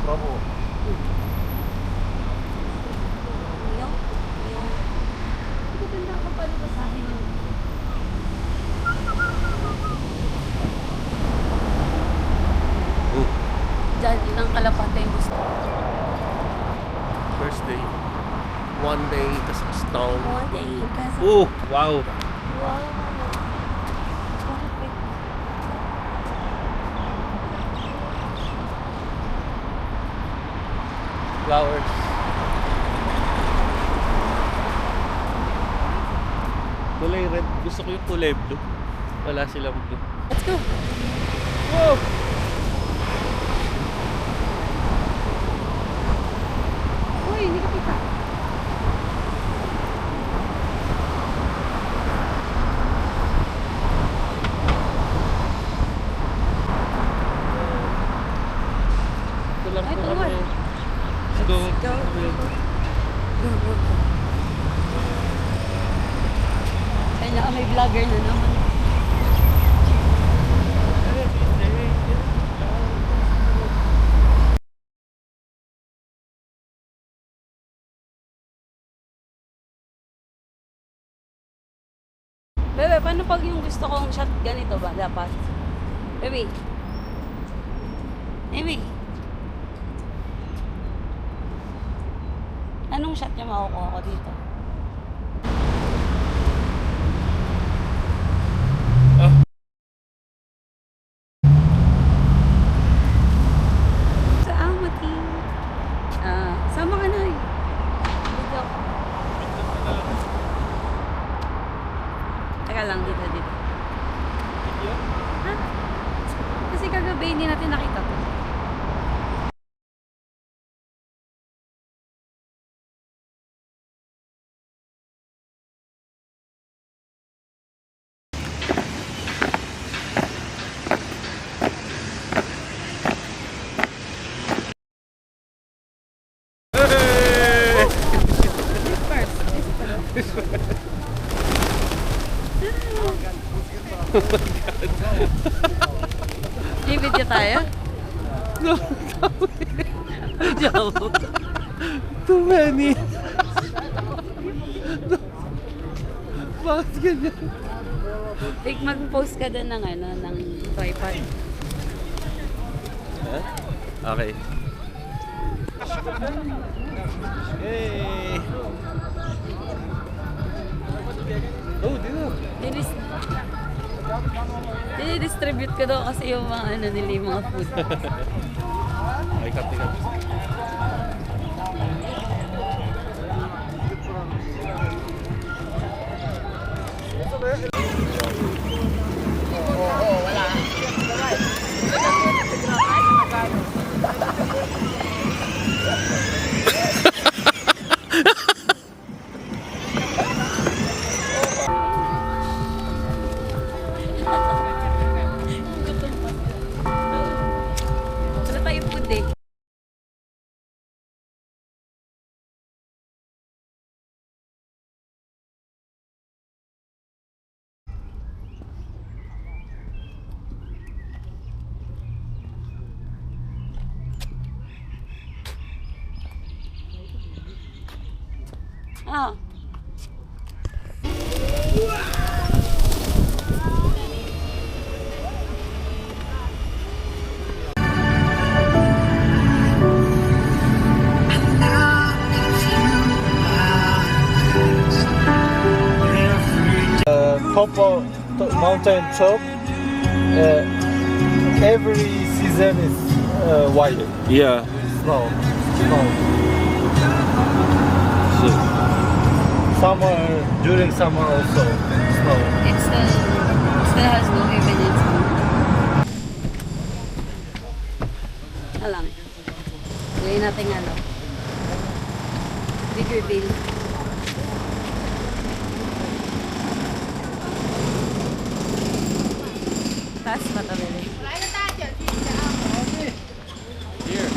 Bravo. Maganda ka pa dito sa akin. Diyan, ilang kalapate yung gusto. First day. One day, Kazakhstan. One day, Kazakhstan. Oh, wow. Wow. Perfect. Flowers. Kulay red. Gusto ko yung kulay blue. Wala silang blue. Let's go. Whoa! Uy, hindi ka kita. Ito lang Ay, po tuwan. kami. Let's go. Go. Go, go, go. Kaya may vlogger na naman. Bebe, paano pag yung gusto kong shot ganito ba dapat? Bebe. Bebe. Anong shot niya makukuha ko dito? Sa Amati. Sama ka na eh. Dito ako. Teka lang, dito. Ha? Kasi kagabi hindi natin nakita to. May video tayo? No, too many. Bakit ganyan? Like mag-post ka doon ng ng tripod. Huh? Okay. Yay! Oh, dito. Dinidistribute ko daw kasi yung mga nila yung mga food. Ay, cut. Wala tayong food eh. Ah. Top of mountain top. Every season is white Yeah. snow. Shit. Summer during summer also snow. It still has no even in summer. Alam. Gawin natin big reveal. Taas ba ito, bebe? Here.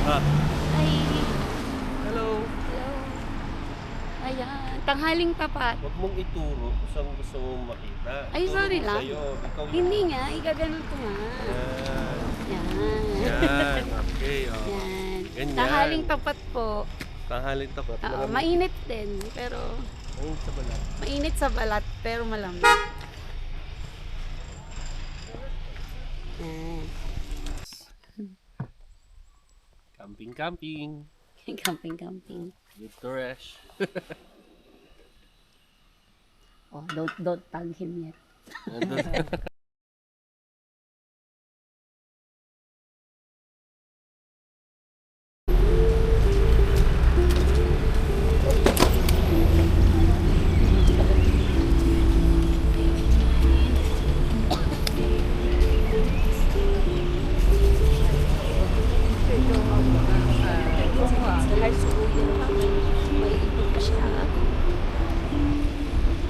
Hi. Hello. Hello. Hi. Ayan, tanghaling tapat. Huwag mong ituro kung saan gusto mong makita. Ay, Ituro sorry mo lang. sa'yo. Ikaw yung... Hindi nga, igaganon ko nga. Yan. Yan. Yan. Okay. Oh. Yan. Ganyan. Tanghaling tapat po. Tanghaling tapat. Oo, mainit din, pero Ayun sa balat. mainit sa balat, pero malamig. Yan. Camping. Camping. Good to rest. Oh, don't tag him yet.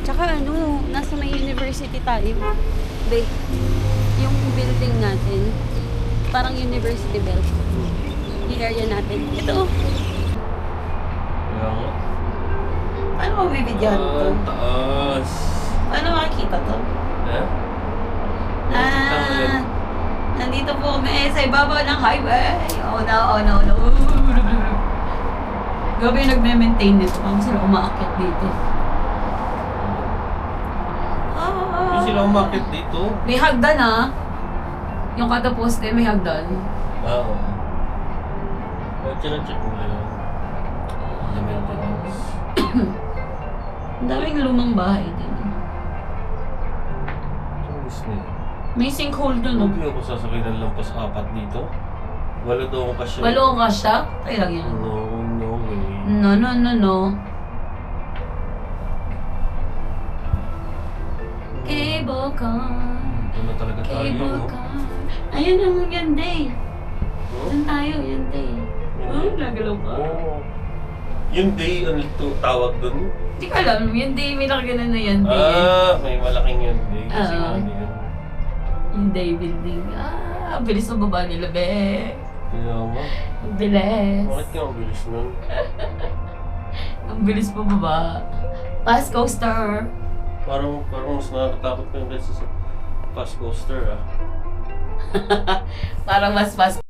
Tsaka ano, nasa may university tayo. Be, yung building natin, parang university belt. Yung area natin. Ito. Kaya nga. Paano mabibigyan to? Taas. Paano makikita to? Eh? Nandito po kami sa ibabaw ng highway. Oh no. Gabi nagme-maintain nito. Kung sila umaakyat dito. Hindi sila umakit dito. May hagdan yung kada poste may hagdan. Oo. Kaya check mo lang. The maintenance. Ang daming lumang bahay din. Ito gusto niya. May sinkhole dun. Hindi ako sasakay ng lampas 4 dito. Walo daw ang kasya. Walo ka siya? Tayo lang yan. No way. No. Cable car. Ito na talaga tayo, Cable no? car. Ayun ang Hyundai. No? Saan tayo? Hyundai. Oh, nagalaw ka. Oo. Yung day, ano ito tawag dun? Hindi ko alam. Hyundai, may nakaganan na Hyundai. May malaking yun day. Kasi Oo. ano yun. Hyundai building. Ang bilis ng baba nila, be. Kaya nga. Ang bilis. Bakit kaya ang bilis nun? Ang bilis pa baba. Fast coaster. Parang mas nakakatakot ko yung kaysa sa fast coaster Parang mas fast.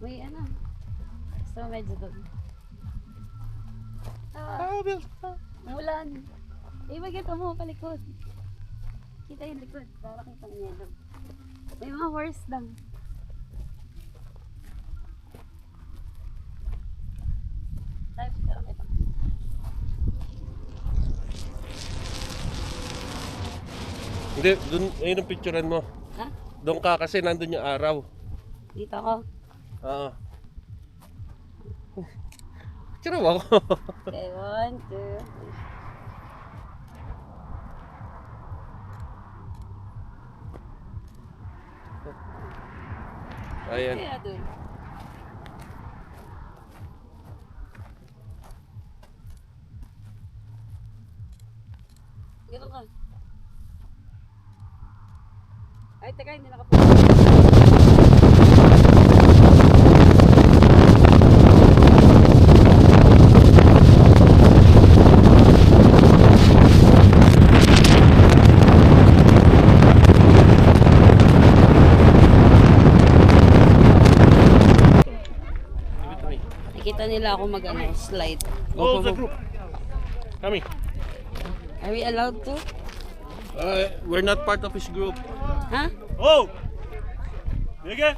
May ano. So, medyo doon. Mulan. Magkita mo palikod. Kita yung likod. Para kita niya doon. May mga horse lang. Ito. Hindi, dun, ayun ang picturean mo. Ha? Doon ka kasi nandun yung araw. Dito ako. Oo. Picture mo ako. Okay, 1, 2. Ayan. Kaya doon. Ganun ka. Ay, Ay, teka, hindi nakapo. Nakikita nila ako slide. Go, the group. Kami. Are we allowed to? We're not part of his group. Ha? Oh! Sige!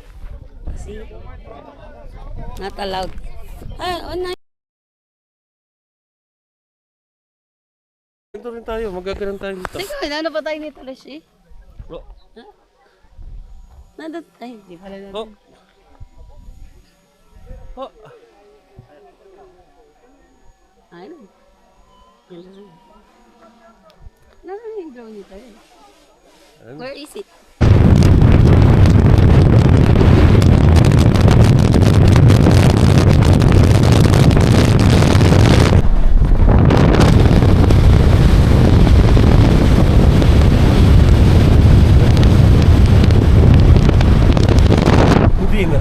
See? Not allowed. Ah, na. Ito rin tayo, magagalan tayo dito. Teka, ano pa tayo nito, Leshi? Oh. Ha? Nandun, ay, di pala natin. Oh. Oh. Ano? Nasaan yung drone nito eh? Ano? Where is it? Hindi na.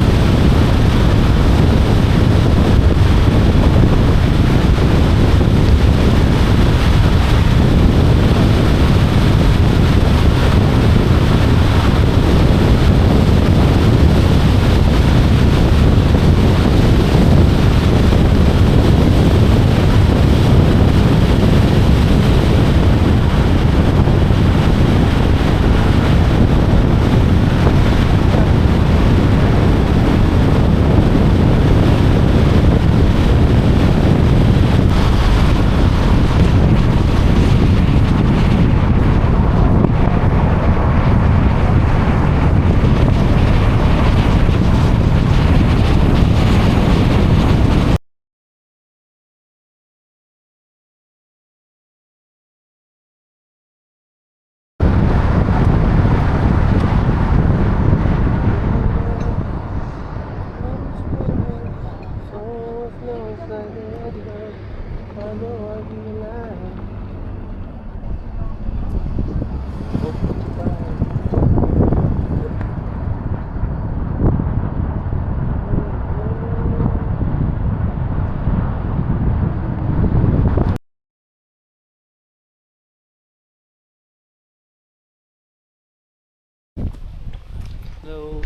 Hello.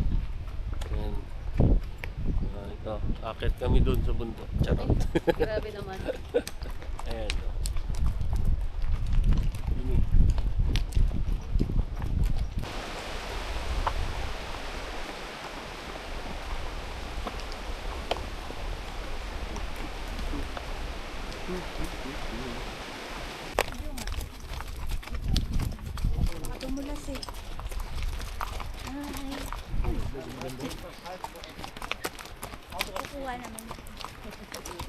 Ayan. Ito, akit kami doon sa bundok. Charot. Grabe naman. Ayan. Ini. Tumulas eh. Kukuha naman.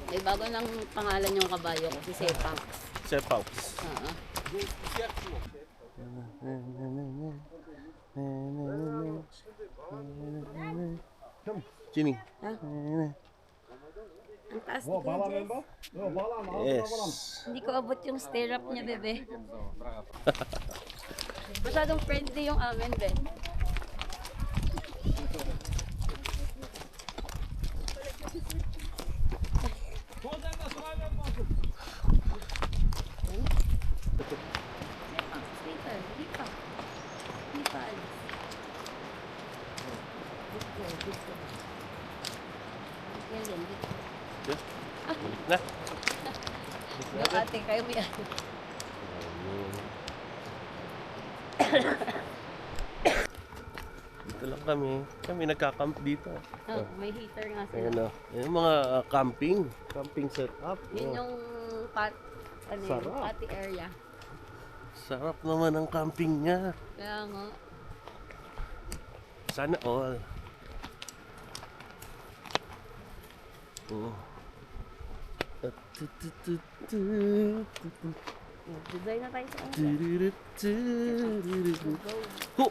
May bago ng pangalan yung kabayo ko, si Sepang. Sepaus. Oo. Chini. Ha? Ang taas ni Kuya Jess. Yes. Hindi ko abot yung stirrup niya, bebe. Masyadong friendly yung amin, be. Na. Yung ate kayo may ate. Dito lang kami. Kami nagka-camp dito. Oh, may heater nga sila. Ayan o. Yung mga camping. Camping setup. Yun yung Sarap. party area. Sarap naman ang camping niya. Kaya nga. Sana all. Oh. Design na tayo sa Ho!